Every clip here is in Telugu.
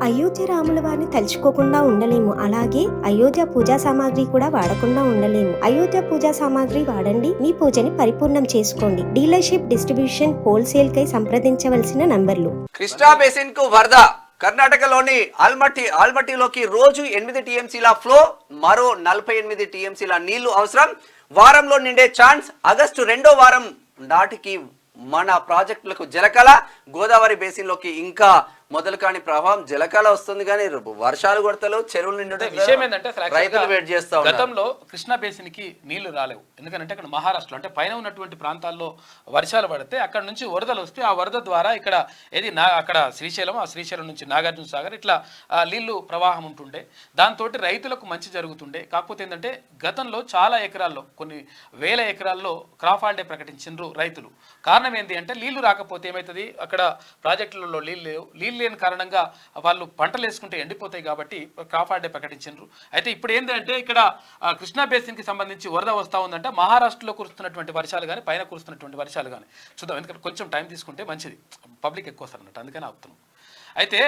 అయోధ్య రాముల వారిని తలుచుకోకుండా ఉండలేము. అలాగే అయోధ్య పూజా సామాగ్రి కూడా వాడకుండా ఉండలేము. అయోధ్య పూజా సామాగ్రి వాడండి, మీ పూజని పరిపూర్ణం చేసుకోండి. డీలర్షిప్, డిస్ట్రిబ్యూషన్, హోల్సేల్ కై సంప్రదించవలసిన నంబర్లు. కృష్ణా బేసిన్ కు వరద. కర్ణాటకలోని ఆల్మట్టిలోకి రోజు 8 టీఎంసీల ఫ్లో, మరో 48 టీఎంసీల నీళ్లు అవసరం. వారంలో నిండే ఛాన్స్. ఆగస్టు 2వ వారం నాటికి మన ప్రాజెక్టులకు జలకళ. గోదావరి బేసిన్ లోకి ఇంకా మొదలు కాని ప్రభావం. జలకళ వస్తుంది కానీ వర్షాలు కొడతలు, చెరువులు నిండే విషయం ఏంటంటే రైతులు వెయిట్ చేస్తా ఉన్నారు. గతంలో కృష్ణా బేసిన్ కి నీళ్లు రాలేవు. ఎందుకంటే అక్కడ మహారాష్ట్రలో అంటే పైన ఉన్నటువంటి ప్రాంతాల్లో వర్షాలు పడితే అక్కడ నుంచి వరదలు వస్తే ఆ వరద ద్వారా ఇక్కడ అక్కడ శ్రీశైలం, ఆ శ్రీశైలం నుంచి నాగార్జున సాగర్ ఇట్లా నీళ్లు ప్రవాహం ఉంటుండే. దాంతో రైతులకు మంచి జరుగుతుండే. కాకపోతే ఏంటంటే గతంలో చాలా ఎకరాల్లో, కొన్ని వేల ఎకరాల్లో క్రాప్ హాలిడే ప్రకటించారు రైతులు. కారణం ఏంటి అంటే నీళ్లు రాకపోతే ఏమవుతుంది, అక్కడ ప్రాజెక్టులలో నీళ్ళు లేని కారణంగా వాళ్ళు పంటలు వేసుకుంటే ఎండిపోతాయి కాబట్టి క్రాప్ హాలిడే ప్రకటించారు. అయితే ఇప్పుడు ఏంటంటే ఇక్కడ కృష్ణా బేసిన్ కి సంబంధించి వరద వస్తూ ఉందంటే మహారాష్ట్రలో కురుస్తున్నటువంటి వర్షాలు కానీ పైన కురుస్తున్నటువంటి వర్షాలు కానీ చూద్దాం. ఎందుకంటే కొంచెం టైం తీసుకుంటే మంచిది, పబ్లిక్ ఎక్కువ వస్తారు అన్నట్టు, అందుకని ఆపుతున్నాం. అయితే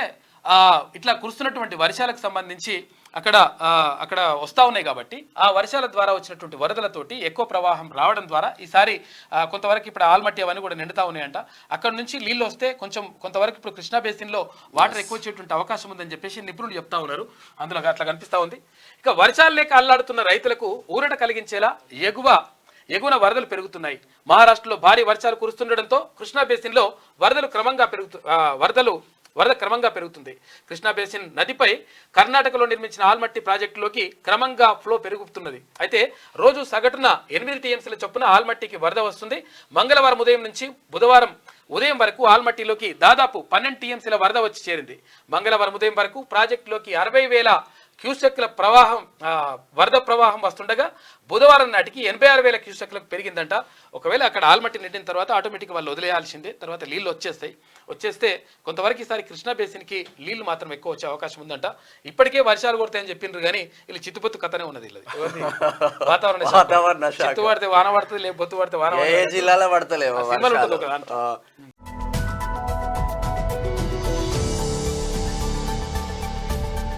ఇట్లా కురుస్తున్నటువంటి వర్షాలకు సంబంధించి అక్కడ వస్తూ ఉన్నాయి కాబట్టి ఆ వర్షాల ద్వారా వచ్చినటువంటి వరదలతోటి ఎక్కువ ప్రవాహం రావడం ద్వారా ఈసారి కొంతవరకు ఇప్పుడు ఆల్మట్టి అవన్నీ కూడా నిండుతా ఉన్నాయంట. అక్కడ నుంచి నీళ్ళు వస్తే కొంతవరకు ఇప్పుడు కృష్ణా బేసిన్లో వాటర్ ఎక్కువ వచ్చేటువంటి అవకాశం ఉందని చెప్పేసి నిపుణులు చెప్తా ఉన్నారు. అందులో అట్లా కనిపిస్తూ ఉంది. ఇక వర్షాలు లేక అల్లాడుతున్న రైతులకు ఊరట కలిగించేలా ఎగువన వరదలు పెరుగుతున్నాయి. మహారాష్ట్రలో భారీ వర్షాలు కురుస్తుండటంతో కృష్ణా బేసిన్లో వరద క్రమంగా పెరుగుతుంది. కృష్ణా బేసిన్ నదిపై కర్ణాటకలో నిర్మించిన ఆల్మట్టి ప్రాజెక్టులోకి క్రమంగా ఫ్లో పెరుగుతున్నది. అయితే రోజు సగటున 8 టీఎంసీల చొప్పున ఆల్మట్టికి వరద వస్తుంది. మంగళవారం ఉదయం నుంచి బుధవారం ఉదయం వరకు ఆల్మట్టిలోకి దాదాపు 12 టీఎంసీల వరద వచ్చి చేరింది. మంగళవారం ఉదయం వరకు ప్రాజెక్టులోకి 60,000 క్యూసెక్ల వరద ప్రవాహం వస్తుండగా బుధవారం నాటికి 86,000 క్యూసెక్లకు పెరిగిందంట. ఒకవేళ అక్కడ ఆల్మట్టి నిండిన తర్వాత ఆటోమేటిక్గా వాళ్ళు వదిలేయాల్సిందే. తర్వాత నీళ్ళు వచ్చేస్తే కొంతవరకు ఈసారి కృష్ణా బేసిన్కి నీళ్లు మాత్రం ఎక్కువ వచ్చే అవకాశం ఉందంట. ఇప్పటికే వర్షాలు కొడతాయని చెప్పిండ్రు కానీ వీళ్ళు చిత్తుపొత్తు కథనే ఉన్నది. వాతావరణ చిత్తు పడితే వాన పడుతుంది, లేకపోతే పడితే వాన జిల్లాలో పడతలేవు.